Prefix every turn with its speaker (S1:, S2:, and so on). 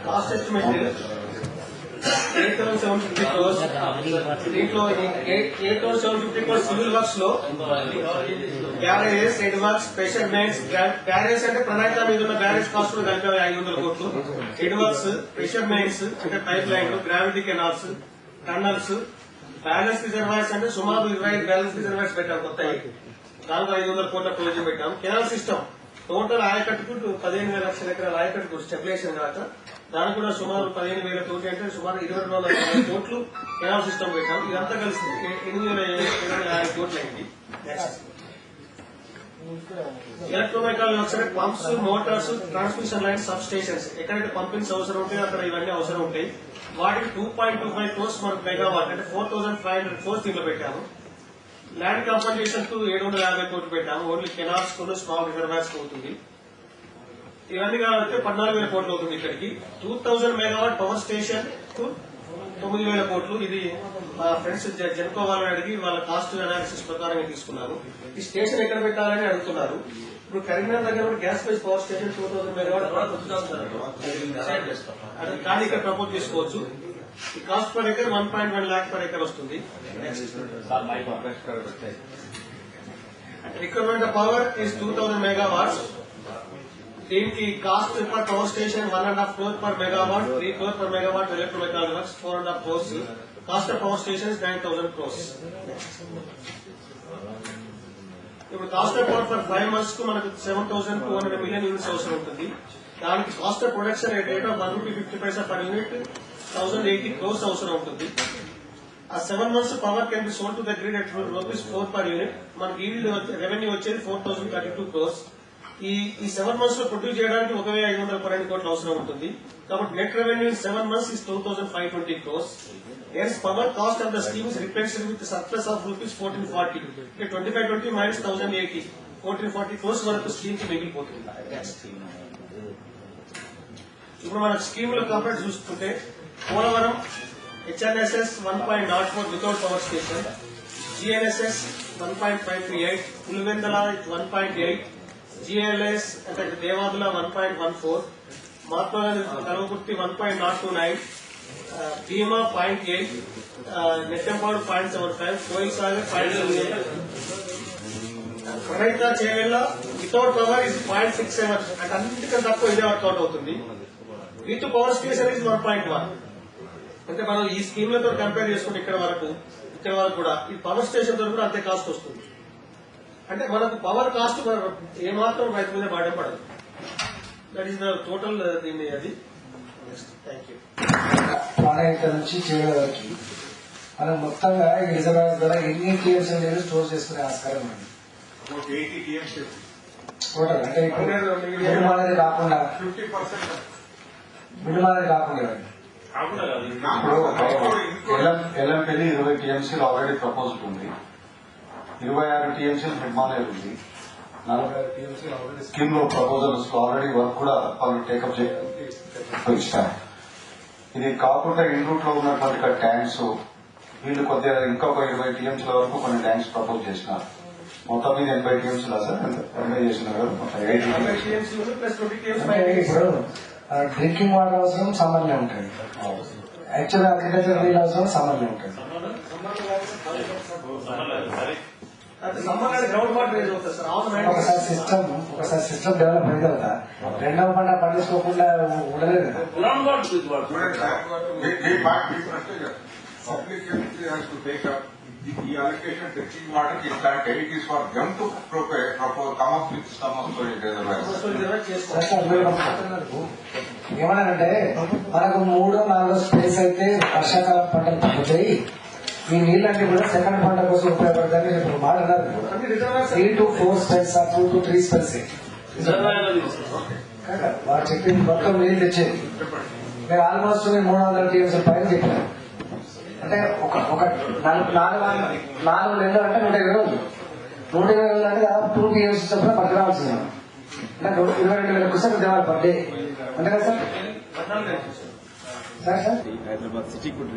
S1: Cost estimate 8,750 crores. దీంట్లో 8,750 crores civil works లో garages, head works, special mains. Garage అంటే ప్రణాళిక మీద ఉన్న గ్యారేజ్ కాస్ట్ కూడా కలిపి 500 కోట్లు. హెడ్ వర్క్స్, స్పెషల్ మెయిన్స్ అంటే పైప్ లైన్లు, gravity canals, tunnels, balance reservoirs అంటే సుమారు 25 బ్యాలెన్స్ రిజర్వాయర్స్ పెట్టాం కొత్తవి. దానికి 500 కోట్ల ప్రొవిజన్ పెట్టాం. కెనాల్ సిస్టమ్ టోటల్ ఆయకట్టుకు 15,000 లక్షల ఎకరాల ఆయకట్టుకు స్టెబిలైజేషన్ కాక దానికి కూడా సుమారు 15,000 కోట్లు అంటే సుమారు 22,000 కోట్లు కెనాల్ సిస్టమ్ పెట్టాం. ఇదంతా కలిసి 8,050 కోట్లు అయింది. ఎలక్ట్రోమెకానికల్ వర్క్స్ అంటే pumps, Motors, transmission lines, sub stations ఎక్కడైతే పంపింగ్స్ అవసరం ఉంటాయి అక్కడ ఇవన్నీ అవసరం ఉంటాయి. వాటికి 2.25 crores మనకు మెగావాట్ అంటే 4,500 crores దీంట్లో పెట్టాము. ల్యాండ్ కాంపన్సేషన్ కు 750 కోట్లు పెట్టాము. ఓన్లీ కెనాల్స్ కు స్మాల్ రిజర్వాయర్స్ అవుతుంది. ఇవన్నీ కావాలంటే 14,000 కోట్లు అవుతుంది. ఇక్కడికి 2,000 మెగావాట్ పవర్ స్టేషన్ కు 9,000 కోట్లు. ఇది మా ఫ్రెండ్స్ జెన్కో వాళ్ళని అడిగి వాళ్ళ కాస్ట్ అనాలిసిస్ ప్రకారంగా తీసుకున్నారు. ఈ స్టేషన్ ఎక్కడ పెట్టాలని అడుగుతున్నారు. ఇప్పుడు కరీంనగర్ దగ్గర కూడా gas base power station 2,000 megawatt అది కానీ ఇక్కడ ప్రపోజ్ చేసుకోవచ్చు. ఈ cost per acre 1.1 lakh per acre వస్తుంది. Requirement of power is 2,000 megawatts. దీనికి cost per power station 1.5 crore per megawatt, 3 crore per megawatt electromechanical works, 4.5 crores. Cost of power station 9,000 crores. ఇప్పుడు cost of power for 5 months కు మనకు 7,200 million units అవసరం ఉంటుంది. దానికి cost of production rate of 1 rupee 50 paisa per unit 1,080 crores అవసరం ఉంటుంది. ఆ 7 months power can be sold to the grid at ₹4 per unit. మనకి ఈల్డ్ రెవెన్యూ వచ్చేది 4,032 crores. ఈ 7 months లో ప్రొడ్యూస్ చేయడానికి 1,512 కోట్లు అవసరం ఉంటుంది. కాబట్టి net revenue in 7 months is 2,520 crores. Hence power cost of the scheme is replaced with the surplus of ₹1,440. 2520 minus 1,080, 1,440 crores వరకు స్కీమ్ కి మిగిలిపోతుంది. ఇప్పుడు మన స్కీమ్ లో కంపేర్ చూసుకుంటే Polavaram HNSS 1.04 without power station, GNSS 1.538, Pulivendula 1.8, GLS అంటే దేవాదుల 1.14, మహాత్మా కల్వకుర్తి 1.029, భీమా 0.8, Nettempadu 0.75, కోయిసాగర్ 0.78, Pranahita Chevella without power is 0.67 అంటే అన్నిటికన్నా తక్కువ ఇదే వర్కౌట్ అవుతుంది. With power station is 1.1. అంటే మనం ఈ స్కీమ్లతో కంపేర్ చేసుకుంటే ఇక్కడ వరకు కూడా ఈ పవర్ స్టేషన్ తో కూడా అంతే కాస్ట్ వస్తుంది. అంటే మనకు పవర్ కాస్ట్ ఏమాత్రం రైతు మీద పడదు. దట్ ఈస్ ద టోటల్ దీన్ని అది. Thank you.
S2: ఇక్కడ నుంచి చేయడానికి మనం మొత్తంగా రిజర్వాయర్ ద్వారా ఎన్ని టీఎంసీ అనేది స్టోర్ చేసుకునే ఆస్కారం ఉంది. టోటల్ అంటే మిడిమాలది కాకుండా 50%
S3: ఎల్ఎంపీని 20 TMCలు ఆల్రెడీ ప్రపోజల్ ఉంది. 26 TMCలు మిడ్మానేర్ ఉంది. 45 TMCలు ఆల్రెడీ స్కీమ్ లో ప్రపోజల్స్ ఆల్రెడీ వర్క్ కూడా వాళ్ళు టేకప్ చేస్తారు. ఇది కాకుండా ఇన్ రూట్ లో ఉన్నటువంటి ట్యాంక్స్ వీళ్ళు కొద్దిగా ఇంకా ఒక 20 TMCల వరకు కొన్ని ట్యాంక్స్ ప్రపోజ్ చేసినారు. మొత్తం మీద 80 TMCలా సార్? 80 చేసినారు. మొత్తం
S2: 80 ఇప్పుడు డ్రింకింగ్ వాటర్ అవసరం సమ్మర్లే ఉంటుంది. యాక్చువల్ అగ్రికల్చర్ నీళ్ళు అవసరం సమ్మర్లే ఉంటుంది. ఒకసారి సిస్టమ్ డెవలప్ అయిన తర్వాత రెండవ పంట పండించుకోకుండా ఉండలేదు కదా.
S4: The allocation drinking water is that it is for them to come up with some of the reservoirs.
S2: ఏమన్నానంటే మనకు 3-4 స్పేస్ అయితే వర్షాకాలం పంటలు తగ్గుతాయి. ఈ నీళ్ళన్నీ కూడా సెకండ్ పంట కోసం ఉపయోగపడతాయని ఇప్పుడు మాట అన్నారు. 3 to 4 స్పేస్ 2 to 3 స్పేస్ వాళ్ళు చెప్పింది మొత్తం నీళ్ళు తెచ్చేది. నేను ఆల్మోస్ట్ 300 TMC పైన చెప్పాను. అంటే ఒక 4 నెలలు అంటే 120 రోజులు. 120 రోజులు అంటే 2 TMC చొప్పున పట్టుకు రావాల్సింది. అంటే 22,000 క్వశ్చన్ దేవాలి పర్ డే. అంతే కదా సార్? సార్